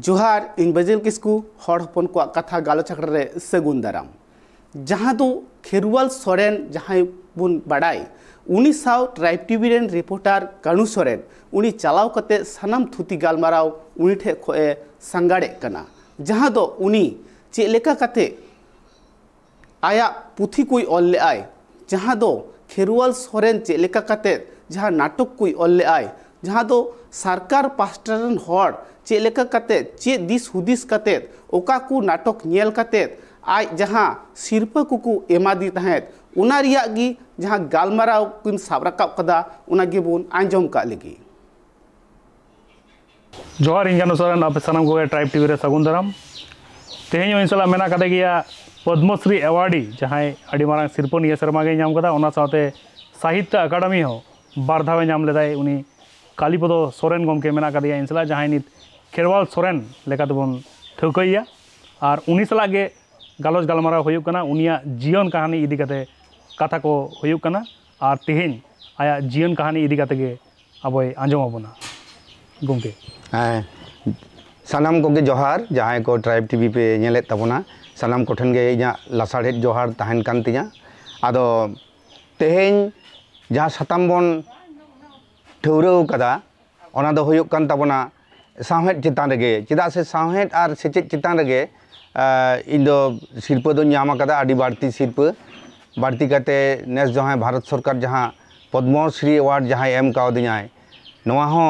जोहार इन बजेल किसकु हर हपन को कथा गालोच रे सगुन दाराम जहाँ दो खेरुवाल सोरेन जहाँ बुन बाडाई उनी साव ट्राइब टीवी रेन रिपोर्टर कानू सोरेन उनी चलाव कते सनाम थुती गालमाराव उनी ठे खोए संगाड़े कना जहाँ दो उनी चे लेका कते आया पुथी कोई ऑल ले आय जहाँ दो खेरुवाल सोरेन चे लेका कते जहाँ नाटक कोई ऑल ले आय जहाँ दो सरकार पास्टरन हॉर चे लेका कते चे दिस हुदिस कते ओका को नाटक नेल कते आज जहाँ सिरपा कुकु एमादी तहत उना रिया गी जहाँ गालमाराव कुन साबराकाव कदा उना गिबुन आंजम का लगी जोहार इन सोरेन आप सानाम को ट्राइब टीवी रे सगुन दाराम तेहें इन सला मेना कते गिया पद्मश्री अवार्डी जहाँ अड़ी मारांग सिरपा निया शर्मा गे नाम कदा ओना साथे साहित्य अकादमी हो बार धावे नाम लेदाय उनी कालीपदो सोरेन गमके मेना कदिया इन सला जहाँ नित खेरवाल सोरेन लेकातबन ठौकैया और उनी सला गे गालोच गालमाराव हुयुक कना उनिया जीवन कहानी इदी कते कथा को हुयुक कना और तेहें आया जीवन कहानी इदी कते गे अबय आंजम आबोना गमके सानाम को जोहार जहाँ को ट्राइब टीवी पे नेले तबना सानाम को ठन गे इया लासाड़े जोहार तहन कान तिया आदो तेहें जहाँ सताम बन ठौरव कदा ओना दो हुयुक कान तबना साहेद चितान रेगे चेदा से साहेद और सेचेद चितान रेगे इन दो शिल्प दो नाम कदा आदि बाड़ती शिल्प बाड़ती कते नेस जहाँ भारत सरकार जहाँ पद्मश्री अवार्ड जहाँ एम कावदियाय नवा हो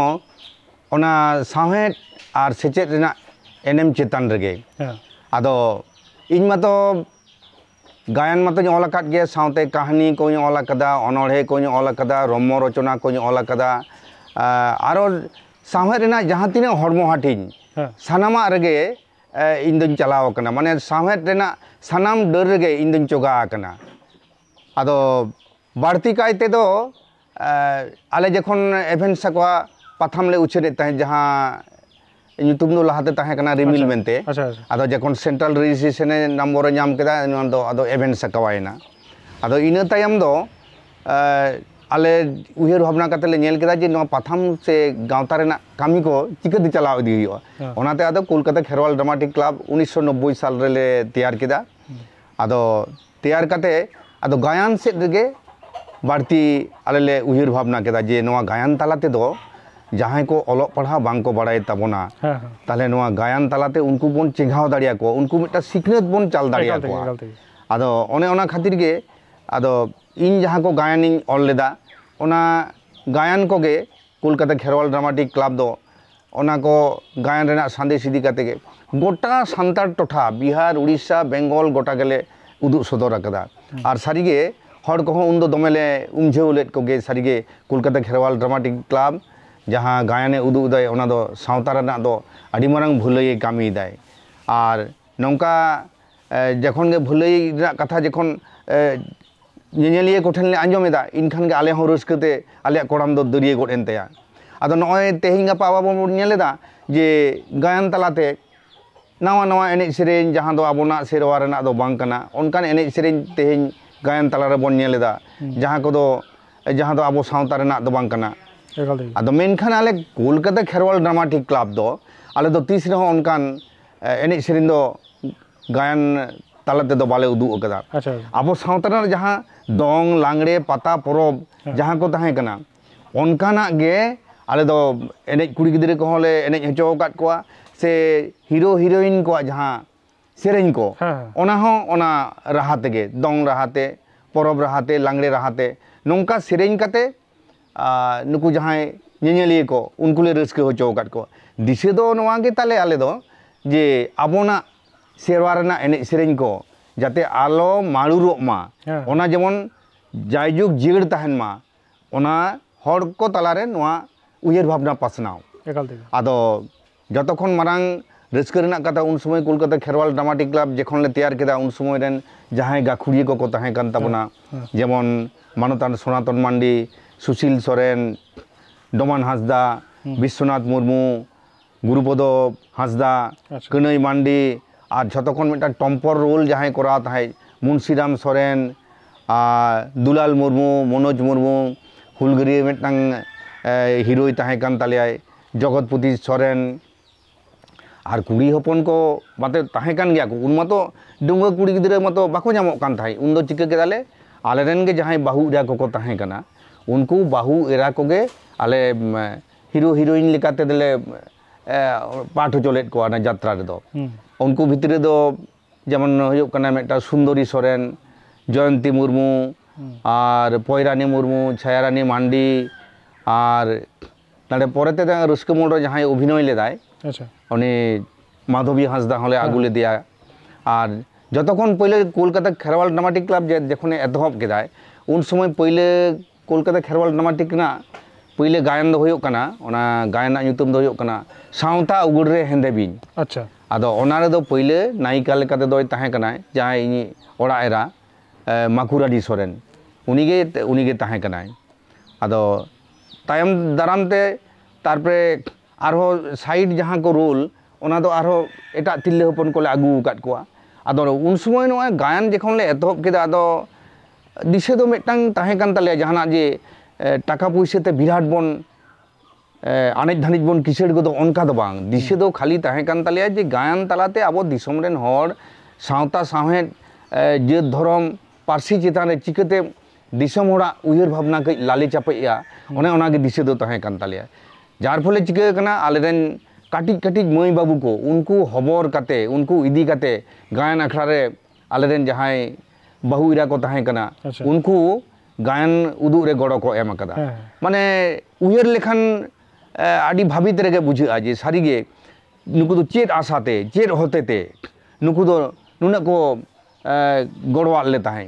ओना साहेद और सेचेद रेना एनएम चितान रेगे आदो इन मतो गायन मतो ऑल अकाद गे साउते कहानी को ऑल अकदा अनोढ़े को ऑल अकदा रम्य रचना को ऑल अकदा आरो साहेद रेना जहाँ तीन हड़मो हाटिन सानामा रेगे इन दिन चलाव कना माने साहेद रेना सानाम डर रेगे इन दिन चोगा कना आदो बाड़ती कायते दो आले जखन एवेन सकवा पाथाम ले उछेरे तहे जहाँ ᱧᱩᱛᱩᱢ ᱫᱚ ᱞᱟᱦᱟᱛᱮ ᱛᱟᱦᱮᱸ ᱠᱟᱱᱟ ᱨᱤᱢᱤᱞ ᱢᱮᱱᱛᱮ ᱟᱫᱚ ᱡᱚᱠᱷᱚᱱ ᱥᱮᱱᱴᱨᱟᱞ ᱨᱮᱡᱤᱥᱴᱨᱮᱥᱚᱱ ᱱᱟᱢᱵᱟᱨ ᱧᱟᱢ ᱠᱮᱫᱟ ᱫᱚ ᱟᱫᱚ ᱮᱵᱷᱮᱱ ᱥᱟᱠᱟᱣᱟᱭᱱᱟ ᱟᱫᱚ ᱤᱱᱟᱹ ᱛᱟᱭᱚᱢ ᱫᱚ आले उहर भावना करते ले नेल केदा जे नवा पाथाम से गांवता रेना कामी को चिकते चलाव इदी हुआ ओनाते आदो कोलकाता खेरवाल ड्रामाटिक क्लब 1990 साल रे तैयार केदा आदो तैयार करते आदो गायन सेट रेगे बाड़ती आले ले उहर भावना केदा जे नवा गायन तालाते दो जहाँ को ऑलोग पढ़ा बांग को बड़ाई तबना ताले नवा गायन तालाते उनको बन चिंघाव दाड़िया को उनको मिटा सिखनेत बन चाल दाड़िया को आदो ओने ओना खातिर गे आदो इन जहाँ को गायन ऑल लेदा ओना गायन को गे कोलकाता खेरवाल ड्रामाटिक क्लब दो ओना को गायन रेना संदेश इदी काते गे गोटा सान्तार टोठा बिहार उड़ीसा बेंगल गोटा गेले उदुग सदर अकदा और सारिगे हर को उन दो दमेले उमझेव लेद को गे सारिगे कोलकाता खेरवाल ड्रामाटिक क्लब जहाँ गायने उदुग दाय ओना दो सावता रेना दो आदि मारांग भुलई कामी दाय और नौका जखन गे भुलई रेना कथा जखन नेनेलिया कोठेन ले आंजमेदा इनखान गे आले हो रस्कते आले कोड़ाम दो दरिये गोड एनतेया आदो नय तेहिं गापा बाबो नेलेदा जे गायन तालाते नवा नवा एने सेरेन जहाँ दो आबोना सेरवा रेना दो बांग कना ओनकान एने सेरेन तेहिं गायन ताला रे बोन नेलेदा जहाँ को दो आबो सावता रेना दो बांग कना आदो मेनखान आले कोलकाता खेरवाल ड्रामाटिक क्लब दो आले दो तीस रहो ओनकान एने सेरेन दो गायन तालाते दो बाले उदुग कदा आबो सावता जहाँ दोंग लांगड़े पाता परब जहाँ को तहें कना ओनकाना गे आले दो एने कुड़ी गिद्रे को होले एने हचो काट कोआ से हीरो हीरोइन को जहाँ सेरेन को ओना हो ओना राहाते गे दोंग राहाते परब राहाते लांगड़े राहाते नोंका सेरेन काते नुकु जहाँ नेनेलिए को उनको ले रस्के हचो काट को दिसे दो नोवा गे ताले आले दो जे आबोना सेरवा रेना एने सेरेन को जाते आलो मारुरोग मा ओना जेमन जायजुग जिगड़ तहन मा ओना हर को तालारे नोआ उयेर भावना पासनाव आदो जतखन मारांग रस्क रेना कथा उन समय कोलकाता खेरवाल ड्रामाटिक क्लब जखन ले तैयार केदा उन समय रेन जहां गाखुड़िए को तहें कान ताबना जेमन मानतान सनातन मांडी सुशील सोरेन डोमान हांसदा विश्वनाथ मुर्मू गुरुपदो हांसदा कनई मांडी और झतखन मिटा टम्पर रोल जहाँ करा है मुंशीराम सोरेन दुलाल मुर्मू मनोज मुर्मू हुलगरी मिटांग हिरोई तहें कान तालेयाय जगतपति सोरेन आर कुड़ी हपन को माते ताहे कान गया को उन मतो डुंगा कुड़ी गिदरे मतो बाको ᱧᱟᱢᱚᱜ ᱠᱟᱱ ᱛᱟᱦᱮᱸ उन दो चिका केदाले आले रेन गे जहां बाहू एरा को ताहे कना उनको बाहू एरा को गे आले हिरो हिरोइन लेकाते दले पाठ होचोलेट को ना यात्रा रे दो उनको भितरे दो जेमन हुयुग कना मेटा सुंदरी सोरेन जयंती मुर्मू और पयरानी मुर्मू छायारानी मांडी और नाडे पोरेते रस्क मोड़ जहां अभिनय लेदाय उनी माधवी हांसदा हले आगु ले दिया और जतक्षण पहले कोलकाता खेरवाल ड्रामाटिक क्लब जखने एतहब केदाय उन समय पहले कोलकाता खेरवाल ड्रामाटिक ना पहले गायन दो हुयुग कना ओना गायन ᱧᱩᱛᱩᱢ दो हुयुग कना सावता उगुड़ रे हेंदे बिन अच्छा आदो ओना रे दो पहले नायिका लेकाते दो ताहे कना जहां इनी ओड़ा एरा माकुराडी सोरेन उनीगे ताहे कना आदो तायम दारामते तारपरे आरो साइड जहां को रोल ओना दो आरो एटा तिल्ले हपन को ले आगु काट कोआ आदो उन समय नो गायन जखन ले एतहब केदा आदो दिसे दो मेटांग ताहे कान ताले जहाना जे टाका पैसे ते बिराट बन आनेज धानिज बन किसेड गो दो अनका दो बांग दिसे दो खाली ताहे कान ताले जे गायन तालाते आबो दिसम रेन हर सावता साहे जे धरम पारसी चितान रे चिकते दिसम होड़ा उयर भावना के लाली चापेया ओने ओनागे दिसे दो ताहे कान ताले जार फले चिका कना आलेरेन काटिज काटिज मई बाबू को उनको हबर काते उनको इदी काते गायन अखड़ा रे आलेरेन जहाय बहु इरा को ताहे कना उनको गायन उदुग रे गड़ो को एम कदा माने उयर लेखन आडी भाबित रेगे बुझा जे सारीगे नुकु दो चेद आसाते चेद होतेते नुकु दो नुना को गड़वा ले ताहे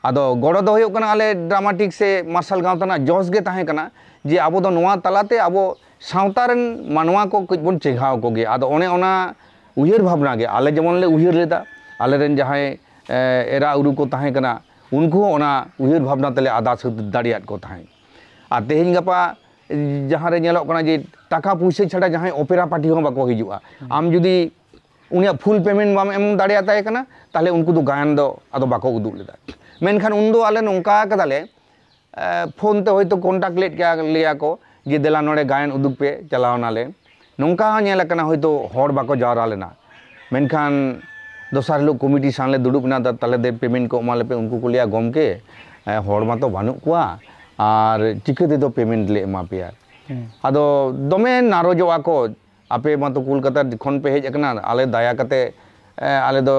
आदो गड़ो दो हुयुग कना आले ड्रामाटिक से मार्शल गांवतना जॉस गे ताहे कना जे आबो दो नोआ तलाते आबो सावतारन मानवा को कुछ बन चेघाव को गे आदो ओने ओना उयर भावना गे आले जेमन ले उयर लेदा आले रेन जहाय एरा उरु को ताहे कना उनको ओना उयर भावना तले आदा दाड़ियात को ताहे आ तेहेन गपा जहां रे नेलो कना जे टाका पैसे छाड़ा जहां ओपेरा पार्टी हो बाको हिजुआ आम जुदी उनिया फुल पेमेंट बाम एम दाड़िया ताहे कना ताले उनको दो गायन दो आदो बाको उदुग लेदा मेनखान उन दो आले नोंका कदाले फोन ते होयतो कॉन्टैक्ट लेट क्या लिया को जे देला नोड़े गायन उदुग पे चलाव नाले नोंका नेल कना होयतो हर बाको जावरा लेना मेनखान दोसार लोग कमिटी सानले दुडुब ना ताले दे पेमेंट को माले पे उनको को लिया गमके हर मा तो बानु कुआ और चिकते दो पेमेंट ले एमा पे आदो दमे नारोजवा को आपे मा तो कोलकाता खन पे हेज कना आले दाया कते आले दो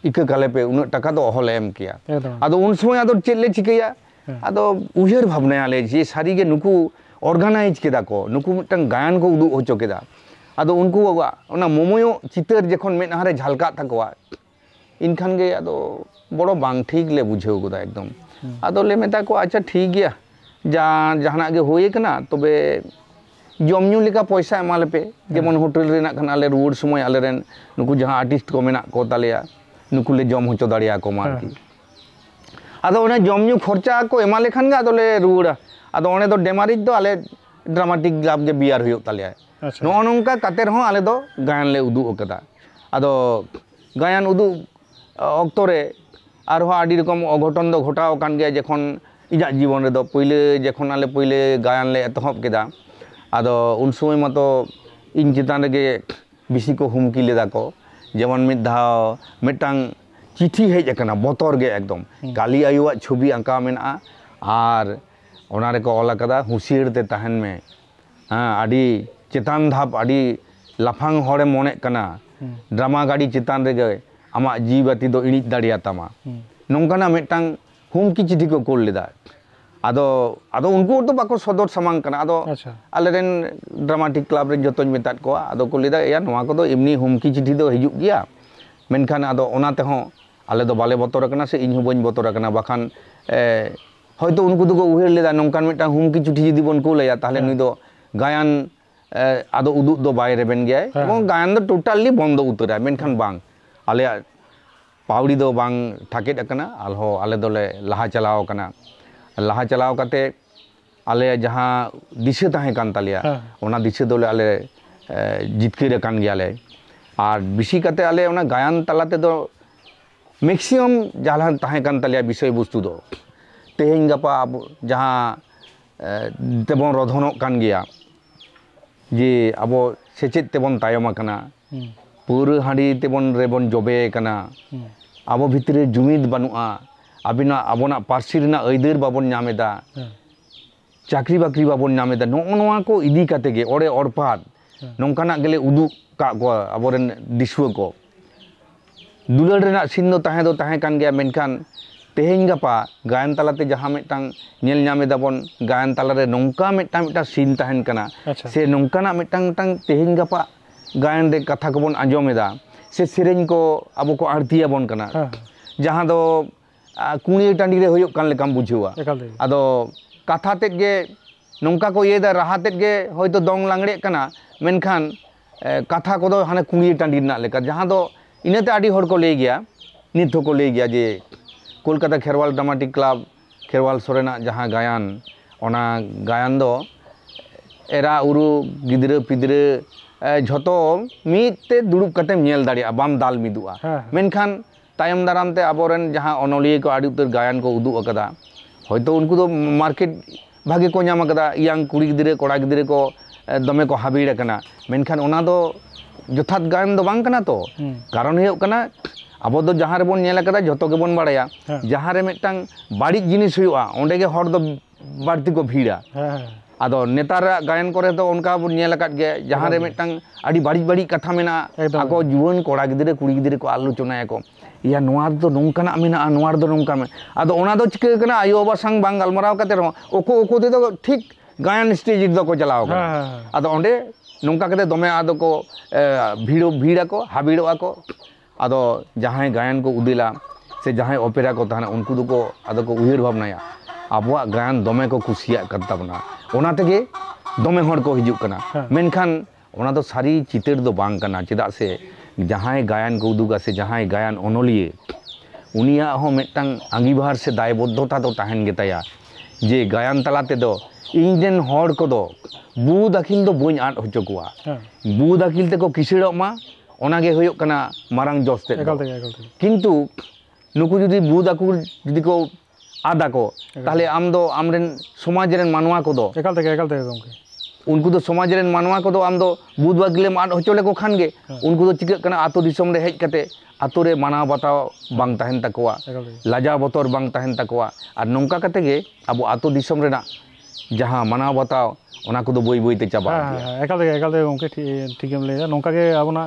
इका काले पे उन टाका दो अहले एम किया आदो उन समय आदो चेले चिकैया आदो उयर भावना आले जे सारी गे नुकु ऑर्गेनाइज केदा को नुकु मिटन गायन को उदु होचो केदा आदो उनको ओना मोमोयो चितर जखन मेनहारे झलका तकवा इनखान गे आदो बड़ो बांग ठीक ले बुझेउ गोदा एकदम आदो ले मेता को अच्छा ठीक गया जहाना गे होय कना तबे जमन्यू लेका पैसा एमाले पे जेमन होटल रेना खान आले रुवर समय आले रेन नुकु जहां आर्टिस्ट को मेना को तालेया नुकु ले जम होचो दाड़िया को मारकी आदो ओने जमन्यू खर्चा को एमाले खान गे आदो ले रुवड़ा आदो ओने दो डेमारिज दो आले ड्रामाटिक क्लब गे बियार हुयो तालेया नो नोंका काते रहो आले दो गायन ले उदु ओकदा आदो गायन उदु अक्तो रे आर हो आडी रकम अघटन दो घटाव कान गे जखन इजा जीवन रे दो पहिले जखन आले पहिले गायन ले एतहब केदा आदो उन समय मतो इन चितान गे बिसी को हुमकी लेदा को जेमन मिद धाव मिटांग चिठी हेज अकना बतर गे एकदम काली आयुवा छवि आंका मेना आर ओना रे को ऑल कदा हुसियर ते तहन में हां आडी चितान धाप आडी लाफांग हरे मोने कना ड्रामा गाड़ी चितान रे गे आमा जीवती दो इणिज दाड़िया तमा नोंकाना मिटांग हुमकी चिठी को कोल लेदा आदो आदो उनको तो बाको सदर सामांग कना आदो आलेरेन ड्रामाटिक क्लब रे जतोñ मेतात को आदो को लेदा या नोआ को दो एमनी हुमकी चिठी दो हिजुग गया मेनखान आदो ओना ते हो आले दो बाले बतर कना से इन हो बन बतर कना बाखान हयतो उनको दो उहेर लेदा नोंकान मिटा हुमकी चिठी जदि बन को लया ताहले नुई दो गायन आदो उदुग दो बाय रेबेन गया एबं गायन दो टोटाली बंद उतरा मेनखान बांग आले पावड़ी दो बांग ठाकेट अकना आलहो आले दोले लाहा चलाव कना लाहा चलाव काते आले जहां दिशे ताहे कान तालिया ओना दिशे दोले आले जितकेर कान गयाले और बिसी काते आले ओना गायन तालाते दो मैक्सिमम जहां ताहे कान तालिया विषय वस्तु दो तेहेन गपा जहां तेबन रधनो कान गया जे अब सेचेद तेबन तायम आकना पौरा हांडी तेबन रेबन जबे आकना अब भितरे जुमिद बानुआ अबिना आबोना पार्सी रेना आइदार बाबन नामेदा चाकरी बाकरी बाबन नामेदा नोआ को इदी काते गे ओरे ओरपाद नोंकाना गेले उदुक का को आबोरेन दिसुआ को दुलार रेना सिन दो ताहे कान गया मेनखान तेहेन गापा गायन तालाते जहां मिटटांग नेल नामेदा बन गायन तालारे नोंका मिटटांग सिन ताहेन कना से नोंकाना मिटटांग तेहेन गापा गायन रे कथा को बन आंजोमेदा से सेरेन को अब को आरतिया बन कना जहां दो कुणी टांडी रे होयो कान लेकाम बुझुआ आदो कथा तेज गे नौका को येदा राहा तेज गे होयतो दोंग लांगड़े कना मेनखान कथा को दो हाने कुणी टांडी ना लेका जहां दो इनाते आडी हर को ले गया नित को ले गया जे कोलकाता खेरवाल ड्रामाटिक क्लब खेरवाल सोरेना जहां गायन ओना गायन दो एरा उरु गिदरे पिदरे झोतो मीते दुड़ुब कते नेल दाड़िया बाम दाल मिदुआ मेनखान तायम दाराम ते आबोरेन जहां ओनोलिया को आड़ी उतर गायन को उदुग अकदा होयतो उनको दो मार्केट भागे को नाम अकदा यांग कुड़ी गिदरे कोड़ा गिदरे को दमे को हाबीड़ कना मेनखान ओना दो जथात गायन दो बांग कना तो कारण हे कना अब दो जहां रे बोन नेल अकदा झोतो के बोन बाड़ाया जहां रे मिटटांग बाड़ी जिनिस हुआ ओंडे गे हर दो बाड़ती को भीड़ा आदो नेतार गायन करे तो उनका नेल अकद गे जहां रे मिटटांग आड़ी बाड़ी बाड़ी कथा मेना आको जुवन कोड़ा गिदरे कुड़ी गिदरे को आलोचना को या नोआर दो नोंकाना मेना नोआर दो नोंका में आदो ओना दो चिके कना आयो बाबा संग बांग गलमराव कते रो ओको ते दो ठीक गायन स्टेज दो को चलाओ कना आदो ओंडे नोंका कते दमे आदो को भीड़ा को हाबीड़ो को आदो जहां गायन को उदिला से जहां ओपेरा को ताना उनको दो को आदो को उयर भावनाया आबवा गायन दमे को कुसिया करताबना ओना तेगे दमे हर को हिजुक कना मेनखान ओना दो सारी चितर दो बांग कना चिदा से जहां गायन को उदुगा से जहां गायन ओनोलिए उनिया हो मिटटांग आंगीभार से दायबद्धता दो ताहेन गेताया जे गायन तलाते दो इंजन हर को दो बुद अखिल दो बोñ आट होचो कुआ बुद अखिल ते को किसिड़ो मा ओना गे होयो कना मारांग जोस्ते किंतु नुकु जुदी बुद अकुर जुदी को आदा को ताहले आम दो आमरेन समाज रेन मानवा को दो एकाल ते गंके उनको दो समाज रेन मानवा को दो आम दो बुद बागले माट होचोले को खान गे उनको दो चिक कना आतो दिसोम रे हेज कते आतो रे माना बताओ बांग ताहेन तकवा लाजा बतर बांग ताहेन तकवा आर नोंका कते गे अब आतो दिसोम रेना जहां माना बताओ ओना को दो बोई बोई ते चाबा एकाल ते गंके ठीक एम लेदा नोंका गे आबना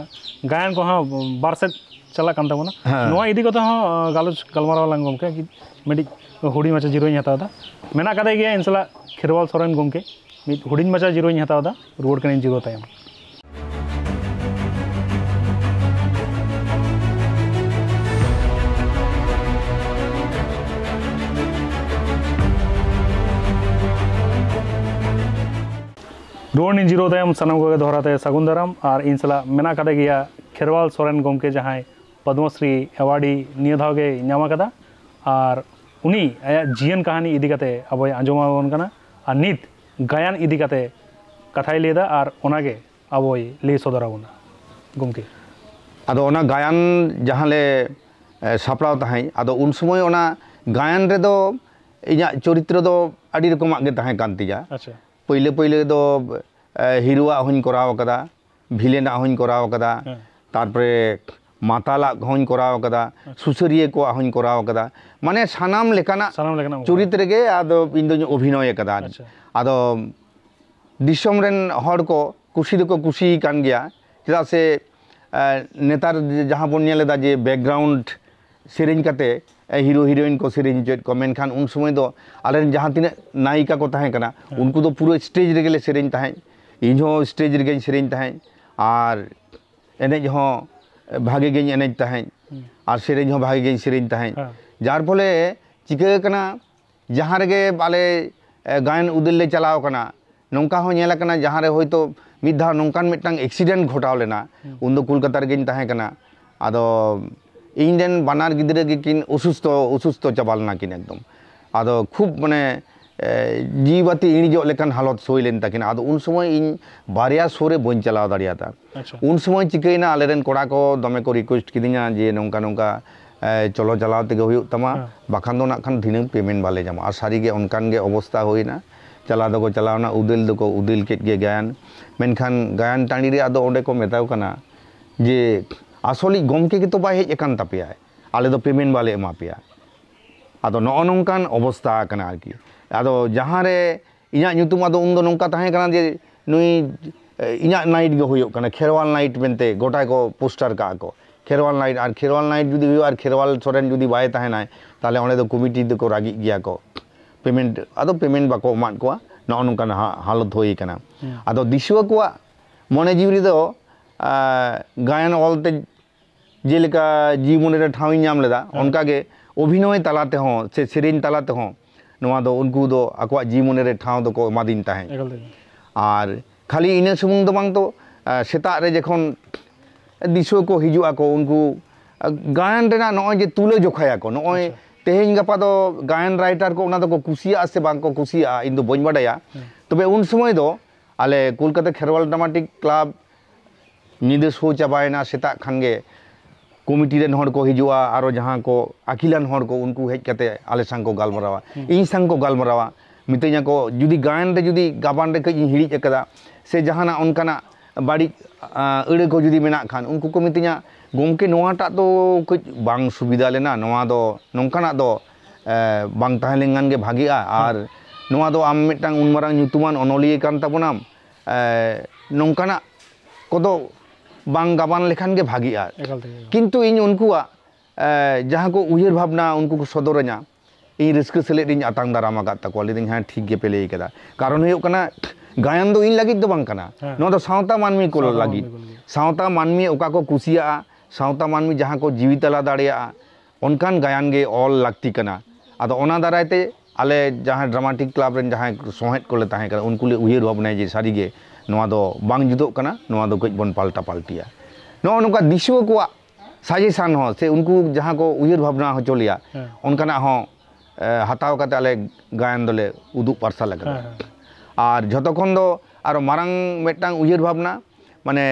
गायन को हां बार से चला कान ताबना नोआ इदी को तो हां गालोच गलमाराव लांग गंके कि मेडी हुडी माचा जिरोኝ हतावदा मेना कदे गे इनसला खेरवाल सोरेन गंके मिद हुडिन माचा जिरोኝ हतावदा रुवाड़ कने जिरो तायम रुवाड़ जिरो तायम सनम को दोहराते सगुन दाराम और इनसला मेना कदे गया खेरवाल सोरेन गंके जहां पद्मश्री एवार्डी निया धाव गे नामा कदा और उनी आया जीवन कहानी इदी कते अब आंजोमाबन कना और नित गायन इदी कते कथाय लेदा और ओनागे अब ले सदराबना गमके आदो ओना गायन जहां ले सापड़ाव ताहाई आदो उन समय ओना गायन रे दो इया चरित्र दो आडी रकम गे ताहाई कान तिया अच्छा पहिले दो हिरोआ होइन कराव कदा भिलेना होइन कराव कदा तारपरे माताला होइन कराव कदा सुसरिये को होइन कराव कदा माने सानाम लेकाना चरित्र गे आदो इन दो अभिनय कदा आदो दिसम रेन हर को कुशी दो को कुशी कान गया चेदा से नेतार जहां बन नेलेदा जे बैकग्राउंड सेरेन कते हिरो हिरोइन को सेरेन चेत को मेनखान उन समय दो आलेन जहां तिने नायिका को ताहे कना उनको दो पूरा स्टेज रे गेले सेरेन ताहे इनहो स्टेज रे गे सेरेन ताहे और एनेज हो भागे गे एनेज ताहे और सेरेन हो भागे गे सेरेन ताहे जार फले चिका कना जहां रे गे बाले गायन उदिल ले चलाव कना नौका हो नेला कना जहां रे होयतो मिद धा नौकान मिटटांग एक्सीडेंट घटाव लेना उन दो कोलकाता रे गे ताहे कना आदो इंजन बानार गिदरे गे किन असुस्थ चाबालना किन एकदम आदो खूब माने जीवती इणिजो लेकान हालत सोय लेन ताकिन आदो उन समय इन बारिया सोरे बन चलाव दाड़ियाता उन समय चिकैना आलेरेन कोड़ा को दमे को रिक्वेस्ट किदिना जे नौका नौका चलो चलाव तेगे हुयु तमा बाखान दो नाखान धिन पेमेंट बाले जामा और सारी गे उनकान गे अवस्था होइना चला दो को चलावना उदिल दो को उदिल केट गे गायन मेनखान गायन टाणी रे आदो ओंडे को मेताव कना जे आसली गमके के तो बाय हेज एकान तापेया आले दो पेमेंट बाले एमा पेया आदो नो नोंकान अवस्था कना आरकी आदो जहां रे इना ᱧᱩᱛᱩᱢ आदो उन दो नोंका ताहे कना जे नुई इना नाइट गे होयो कना खेरवाल नाइट मेनते गोटा को पोस्टर का को खेरवाल नाइट जुदी हुयो आर खेरवाल सोरेन जुदी बाय ताहेनाय ताले ओंडे दो कमिटी दो को रागी गिया को पेमेंट आदो पेमेंट बाको एमान कोआ नो नोंकान हालत होई कना आदो दिसुआ कोआ मने जीवरी दो गायन ऑलते जेलेका जीवन रे ठाव नाम लेदा उनका गे अभिनय तालाते हो से सेरेन तालाते हो नोआ दो उनको दो आकवा जीवन रे ठाव दो को एमादिन ताहे और खाली इना सुमुंग दो बांग तो सेता रे जखन दिसुआ को हिजुआ को उनको गायन रेना नोय जे तुले जोखाया को नोय तेहेन गपा दो गायन राइटर को उना दो को कुसिया से बांग को कुसिया इन दो बन बाडाया तबे उन समय दो आले कोलकाता खेरवाल ड्रामाटिक क्लब निदे शो चाबायना सेता खानगे कमिटी रेन हर को हिजुआ आरो जहां को अखिलान हर को उनको हेज कते आले संग को गालमरावा इन संग को गालमरावा मितेኛ को जुदी गायन रे जुदी गाबान रे कई हिड़ी एकदा से जहाना उनकाना बाड़ी अड़े को जुदी मेना खान उनको को मितेኛ गोमके नोआटा तो कुछ बांग सुविधा लेना नोआ दो नोंकाना दो बांग ताहेलेंगान गे भागिया आर नोआ दो आम मिटांग उनमारांग ᱧᱩᱛᱩᱢᱟᱱ अनलिये कान ताबोनाम नोंकाना कोदो बांग गाबान लेखान गे भागिया किंतु इन उनकुआ जहां को उयहर भावना उनको को सदरना इन रिस्क सेलेट इन आतांग दारामा गा तको लेदिन हां ठीक गे पेले केदा कारण हुयो कना गायन दो इन लगित दो बांग कना नो दो सावता मानमी को लगी सावता मानमी ओका को कुसिया सावता मानमी जहां को जीवितला दाड़िया उनकान गायन गे ऑल लगती कना आदो ओना दारायते आले जहां ड्रामाटिक क्लब रेन जहां सोहेत को ले ताहे कना उनको ले उयहर भावना जे सारी गे नोआ दो बांग जुदो कना नोआ दो कई बन पाल्टा पाल्टिया नो नोका दिसुआ को साजेशन हो से उनको जहां को उयहर भावना हो चलिया उनकाना हो हताव कते आले गायन दोले उदुग पारसा लगा और जतखन दो आरो मारंग मेटांग उयहर भावना माने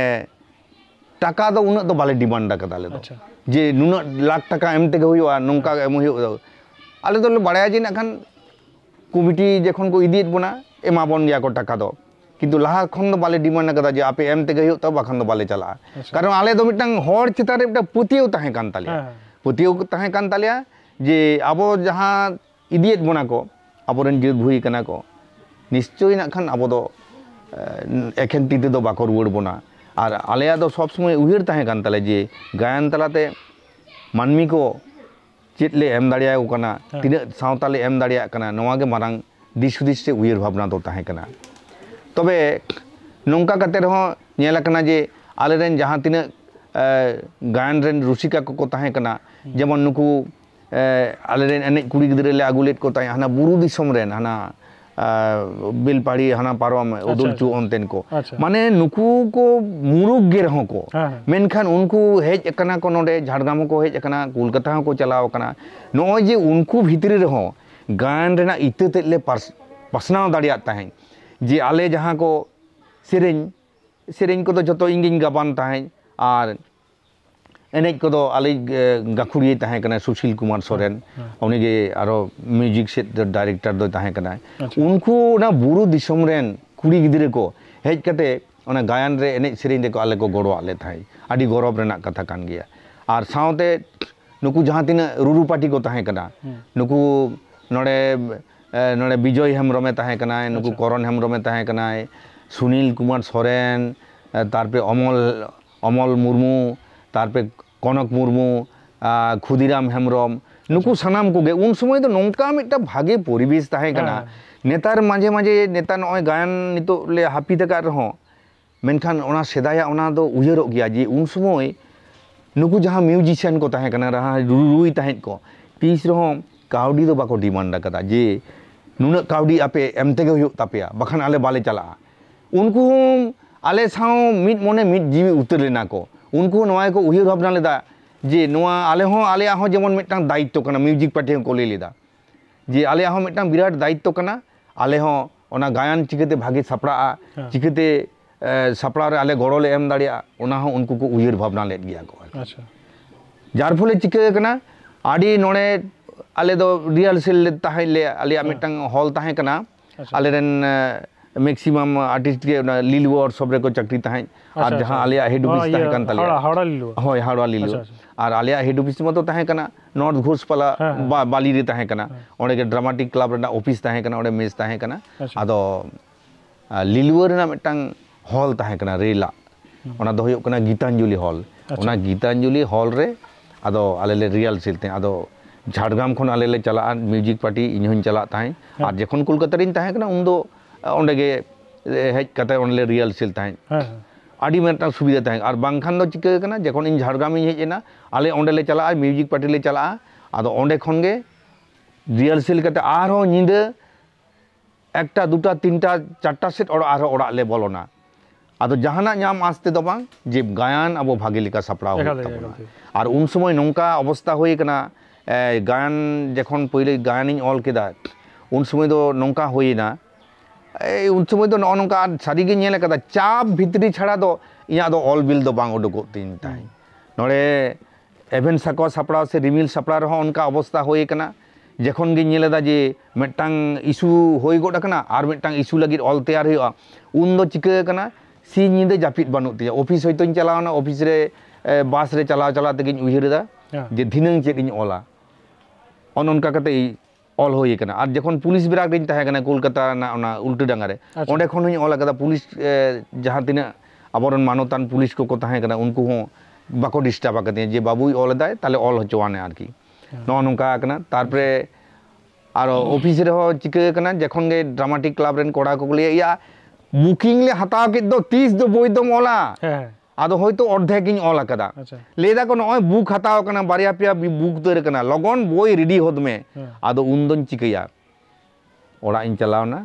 टाका दो उन दो बाले डिमांड कदा ले दो जे नुना लाख टाका एम तेगे हुयो नोंका एम हुयो आले दो बाड़ाया जे नाखान कमिटी जखन को इदियत बना एमा बन गया को टाका दो किंतु लाहा खन दो बाले डिमांड कदा जे आपे एम तेगे हुयो तब बाखन दो बाले चला कारण आले दो मिटांग होर चिता रे मिटा पुतियो ताहे कान तालिया पुतियो ताहे कान तालिया जे आबो जहां इदियत बना को आबोरन जेद भुई कना को निश्चय नाखान आबो दो एखेन तीते दो बाको रुवाड़ बना और आलेया दो सब समय उयहर ताहे कान ताले जे गायन तलाते मानमी को चेत ले एम दाड़िया को कना तिना सावताले एम दाड़िया कना नोवा गे मारांग दिस से उयहर भावना दो ताहे कना तबे नोंका कते रहो नेला कना जे आलेरेन जहां तिना गायन रेन रुसिका को ताहे कना जेमन नुकु आलेरेन एने कुड़ी गिदरे ले आगुलेट को ताहे हाना बुरु दिसम रेन हाना बिलपाड़ी हाना पारम उदुल चु ओनतेन को माने नुकु को मुरुग गे रहो को मेनखान उनको हेज एकना को नोडे झाड़ग्राम को हेज एकना कोलकाता को चलाव कना नो जे उनको भीतरी रहो गायन रेना इते तेले पासनाव दाड़िया ताहे जे आले जहां को सेरेन को तो जतो इंगिन गाबान ताहे और एनेज को तो आले गाखुड़ी ताहे कना सुशील कुमार सोरेन उनगे आरो म्यूजिक से डायरेक्टर दो ताहे कना उनको ना बुरु दिसम रेन कुड़ी गिदरे को हेज कते ओना गायन रे एनेज सेरेन देखो आले को गड़ो आले थाई आडी गौरव रेना कथा कान गया और सावते नुकु जहां तिना रुरु पार्टी को ताहे कना नुकु नोडे नोडे विजय हेमब्रमे ताहे कना नुकु करण हेमब्रमे ताहे कना सुनील कुमार सोरेन तारपे अमल मुर्मू तारपे कनक मुर्मू खुदीराम हेमब्रम नुकु सनाम को गे उन समय तो नोंका मिटा भागे परिवेश ताहे कना नेतार माझे माझे नेता नय गायन नितो ले हापिद का रहो मेनखान ओना सेदाया ओना दो उयहरो गया जे उन समय नुकु जहां म्यूजिशियन को ताहे कना रहा रुई ताहे को तीस रहो कावडी दो बाको डिमांड कदा जे नुना कावडी आपे एम तेगे हुयो तापेया बखान आले बाले चला उनको आले साव मिट मोने मिट जीवी उतर लेना को उनको नोआ को उयहर भावना लेदा जे नोआ आले हो जेमन मिटांग दायित्व कना म्यूजिक पार्टी को ले लेदा जे आले हो मिटांग बिराट दायित्व कना आले हो ओना गायन चिकते भागे सपड़ा चिकते सपड़ा रे आले गड़ो ले एम दाड़िया ओना हो उनको को उयहर भावना लेद गया को अच्छा जार फले चिके कना आडी नोडे आले दो रिहर्सल ताहे ले आले मिटांग हॉल ताहे कना आलेरन मैक्सिमम आर्टिस्ट के लील वर्कशॉप रे को चक्री तहां और जहां आलिया हेड ऑफिस तहां कान तालिया हावड़ा लीलो होय हावड़ा लीलो और आलिया हेड ऑफिस में तो तहां कना नॉर्थ घोषपाला बाली रे तहां कना ओंडे के ड्रामाटिक क्लब रे ऑफिस तहां कना ओंडे मेस तहां कना आदो लीलवर ना मिटांग हॉल तहां कना रेला ओना दो हुयुक कना गीतांजलि हॉल ओना गीतांजलि हॉल रे आदो आले ले रियल सिलते आदो झाड़ग्राम खन आले ले चला म्यूजिक पार्टी इन हों चला ताहें और जखन कोलकाता रिन ताहें कना उन दो ओंडे गे हेज कते ओंडे रियल सिल ताहें आदि मेटा सुविधा ताहें और बांखान दो चिका कना जखन इन झाड़ग्राम इन हेजना आले ओंडे ले चला म्यूजिक पार्टी ले चला आदो ओंडे खन गे रियल सिल कते आरो निंदे एकटा दुटा तीनटा चारटा सेट और आरो ओड़ा ले बोलोना आदो जहाना नाम आस्ते दो बांग जे गायन अब भागे लेका सपड़ा और उन समय नौका अवस्था हुई कना गायन जखन पहले गायन ऑल केदा उन समय दो नौका हुई ना उन समय दो नौका सारी गे नेल कदा चाप भितरी छाड़ा दो इया दो ऑल बिल दो बांग उडुको तीन ताई नोड़े एवेन साको सपड़ा से रिमिल सपड़ा रहो उनका अवस्था हुई कना जखन गे नेलेदा जे मिदटांग इशू होई गोड कना और मिदटांग इशू लगी ऑल तैयार हुआ उन दो चिका कना सी निंदे जापित बानुक तिया ऑफिस होइतों चलावना ऑफिस रे बास रे चलाव चलाव तेगिन उहिरदा जे धिनंग चेक इन ऑला ऑन उनका कते ऑल होई कना और जखन पुलिस बिराग दिन ताहे कना कोलकाता ना ओना उल्टी डांगा रे ओंडे खन होई ऑल कदा पुलिस जहां तिना अबरन मानवतान पुलिस को ताहे कना उनको हो बाको डिस्टर्ब आकते जे बाबुई ऑल दाय ताले ऑल होचवाने आरकी नो नोंका कना तारपरे और ऑफिस रे हो चिका कना जखन गे ड्रामाटिक क्लब रेन कोड़ा को लिया या बुकिंग ले हताव के दो 30 दो बोई दो मोला आदो होयतो अर्धेकिन ऑल अकदा लेदा को नय बुक हताव कना बारिया पिया बुक तोर कना लगन बोई रेडी होद में आदो उनदन चिकया ओड़ा इन चलावना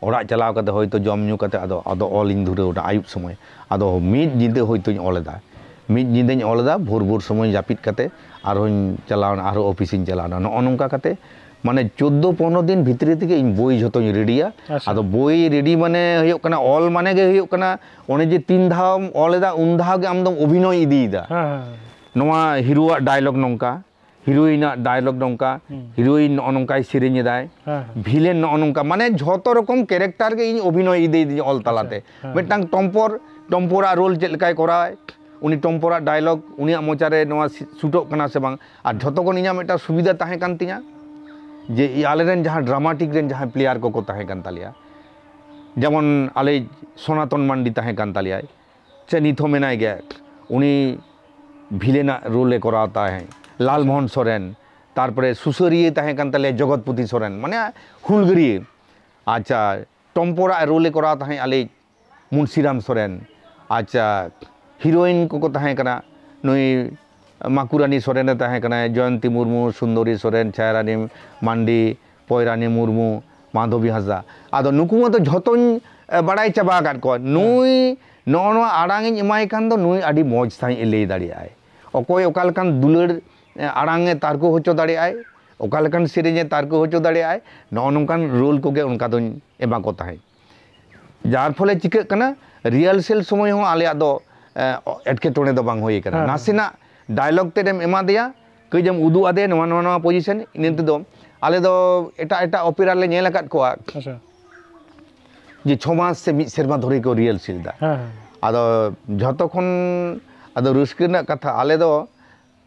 ओड़ा चलाव कते होयतो जम न्यू कते आदो आदो ऑल इन धुरे ओटा आयुब समय आदो मिड जिंदे होयतो ऑलदा मिड जिंदे ऑलदा भोर भोर समय जापित कते आरो चलावना आरो ऑफिस इन चलावना न नोंका कते माने 14-15 दिन भितरी तक इन बोई झोतो रेडिया आदो बोई रेडी माने हुयुक कना ऑल माने गे हुयुक कना ओने जे 3 धाव ऑलेदा उन धाव गे आमदम अभिनय इदीदा नोवा हिरोआ डायलॉग नोंका हिरोइना डायलॉग नोंका हिरोइन नोंका सेरेंज दाय ভিলেন नोंका माने झोतो रकम कैरेक्टर गे इन अभिनय इदी ऑल तालाते मिदटांग टम्पोरा रोल चेक लकाय कराय उनी टम्पोरा डायलॉग उनी मोचारे नोवा शूटोक कना से बांग और झोतो को इना मिटा सुविधा ताहे कान तिया जे आलेरेन जहाँ ड्रामाटिक रेन जहाँ प्लेयर को ताहें कान तालिया जेमन आले सनातन मांडी ताहें कान तालिया चे निथो मेनाय गया उनी भिलेना रोले कराता है लालमोहन सोरेन तारपरे सुसरिये ताहें कान तालिया जगतपति सोरेन माने हुलगरी अच्छा टम्पोरा रोले कराता है आले मुंशीराम सोरेन अच्छा हिरोइन को ताहें कना नई माकुरानी सोरेन ताहें कना जयंती मुर्मू सुंदरी सोरेन छायारानी मांडी पयरानी मुर्मू माधवी हाजदा आदो नुकु मतो झोतों बड़ाई चाबा काट को नुई नो आड़ांग इमाय कान दो नुई आडी मौज साई ले दाड़ियाय अकोय ओकालकान दुलड़ आड़ांगे तारको होचो दाड़ियाय ओकालकान सेरेंजे तारको होचो दाड़ियाय नो नोंकान रोल कोगे उनका दो एमा को ताहें जार फले चिका कना रियल सेल समय हो आले आदो एटकेटोने दो बांग होई कना नासेना डायलॉग तेम एमा दिया कईजम उदू आदे नवा पोजिशन इनते दो आले दो एटा एटा ओपेरा ले नेल काट कोआ जे 6 मास से मिद सेरमा धरे को रियल सिलदा आदो झतो खन आदो रुस्किना कथा आले दो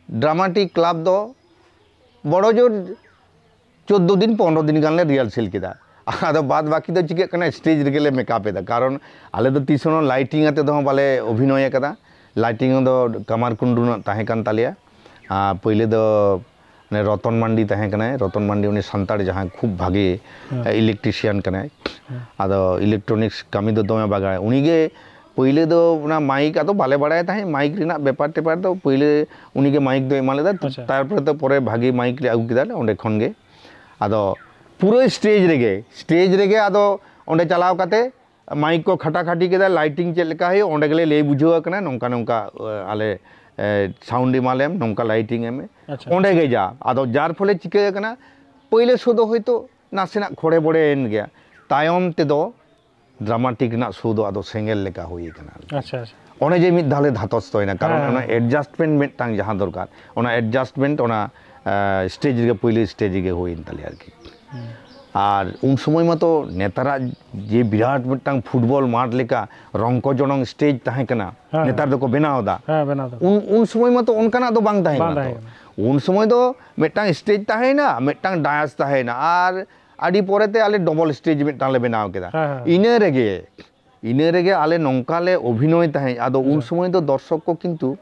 ड्रामाटिक क्लब दो बड़ो जो 14 दिन 15 दिन गान ले रियल सिल केदा आदो बाद बाकी दो चिके कना स्टेज रे गेले मेकअप एदा कारण आले दो तीसनो लाइटिंग आते दो बाले अभिनय कदा लाइटिंग दो कमार कुंडू ताहें कान तालिया पहले दो ने रतन मांडी ताहें कना रतन मांडी उनी संताड़ जहां खूब भागे इलेक्ट्रिशियन कना आदो इलेक्ट्रॉनिक्स कामी दो दमे बागा उनी गे पहले दो ना माइक आदो बाले बड़ाय ताहें माइक रिना बेपार टेपार दो पहले उनी गे माइक दो एमालेदा तारपर तो परे भागी माइक ले आगु किदा ओंडे खन गे आदो पूरा स्टेज रेगे आदो ओंडे चलाव काते माइक को खटा खाटी के लाइटिंग चेक लेका है ओंडे गले ले बुझाव कना नोंका नोंका आले साउंड इमालेम नोंका लाइटिंग एम ओंडे गे जा आदो जार फले चिका कना पहले शो दो होयतो नासेना खोड़े बड़े एन गया तायम ते दो ड्रामाटिक ना शो दो आदो सेंगेल लेका होई कना अच्छा ओने जे मिद धाले धातस्तोयना कारण ओना एडजस्टमेंट मिदटांग जहां दरकार ओना एडजस्टमेंट ओना स्टेज गे पहले स्टेज गे होइन ताले आरकी और उन समय मतो नेतारा जे विराट मिटटांग फुटबॉल माठ लेका रंको जनों स्टेज ताहे कना नेतार दो को बनावदा उन समय मतो उनकाना दो बांग ताहे उन समय दो मिटटांग स्टेज ताहे ना मिटटांग डांस ताहे ना और आदि पोरेते आले डबल स्टेज मिटटांग ले बनाव केदा इने रेगे आले नौकाले अभिनय ताहे आदो उन समय दो दर्शक को किंतु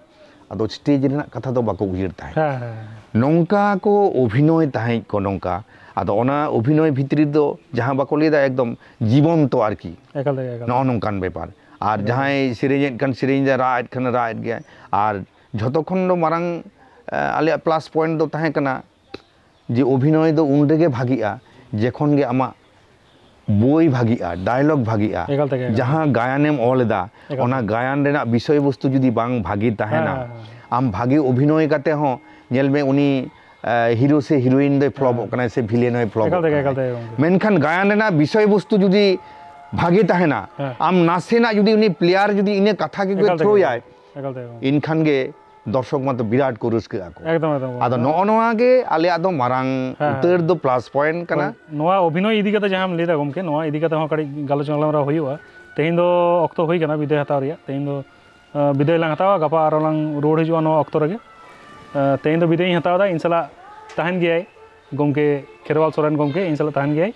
आदो स्टेज रेना कथा दो बाको उजिर ताहे नौका को अभिनय ताहे को नौका आदो ओना अभिनय भितरी दो जहाँ बाको लेदा एकदम जीवन तो आरकी नौ नौकान बेपार और जहाँ सेरेंज कान सेरेंज रात खान रात गया और झतखन दो मारंग आले प्लस पॉइंट दो ताहे कना जे अभिनय दो उन रेगे भागिया जेखन गे आमा बोई भागिया डायलॉग भागिया जहाँ गायनेम ओलेदा ओना गायन रेना विषय वस्तु जुदी बांग भागी ताहेना आम भागी अभिनय काते हो नेल में उनी हिरो से हिरोइन दे फ्लॉप कना से विलेन होय फ्लॉप मेनखान गायन रेना विषय वस्तु जुदी भागी ताहेना आम नासेना जुदी उनी प्लेयर जुदी इने कथा के थ्रो याय इनखान गे दर्शक मत विराट को रस्क एकदम आदो नोआ गे आले आदो मारंग उतर दो प्लस पॉइंट कना नोआ अभिनय इदी कते जहां लेदा गमके नोआ इदी कते हो कड़ी गालोच गलमरा होयुआ तेहिन दो अक्तो होई कना विदय हताव रिया तेहिन दो विदय lang हतावा गपा आरो lang रोड हिजुआ नो अक्तो रगे तेहिन दो विदय हतावा दा इनसला तहन गे गमके खेरवाल सोरेन गमके इनसला तहन गे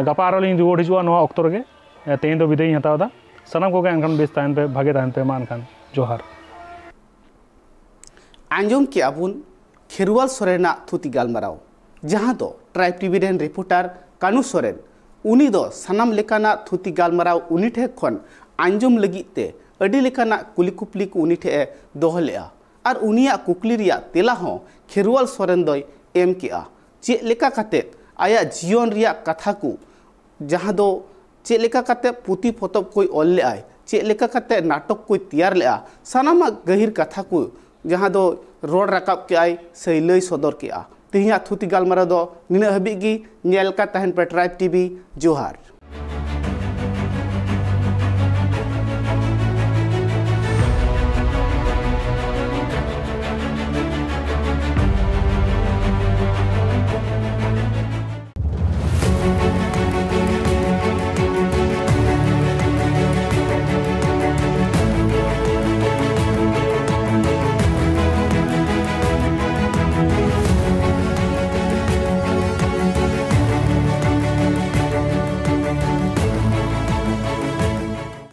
गपा आरो लिंग रोड हिजुआ नो अक्तो रगे तेहिन दो विदय हतावा दा सनम को एनखान बेस तहन पे भागे तहन पे मान खान जोहार आंजम के आबुन खेरुआल सोरेना थुति गालमाराव जहां दो ट्राइब टीवी रेन रिपोर्टर कानू सोरेन उनी दो सनाम लेकाना थुति गालमाराव उनी ठे खन आंजम लगिते अडी लेकाना कुली कुपली को उनी ठे दोहलेआ और उनिया कुकली रिया तेला हो खेरुआल सोरेन दोय एम केआ चे लेका काते आया जीवन रिया कथा को जहां दो चे लेका काते पुती पोतब कोई ओल ले आय चे लेका काते नाटक कोई तैयार लेआ सनामा गहिर कथा को जहाँ दो रोड रकाब के आई से लय सदर के आ तिहिया थुति गालमारा दो निना हबी गी नेल का तहन पे ट्राइब टीवी जोहार।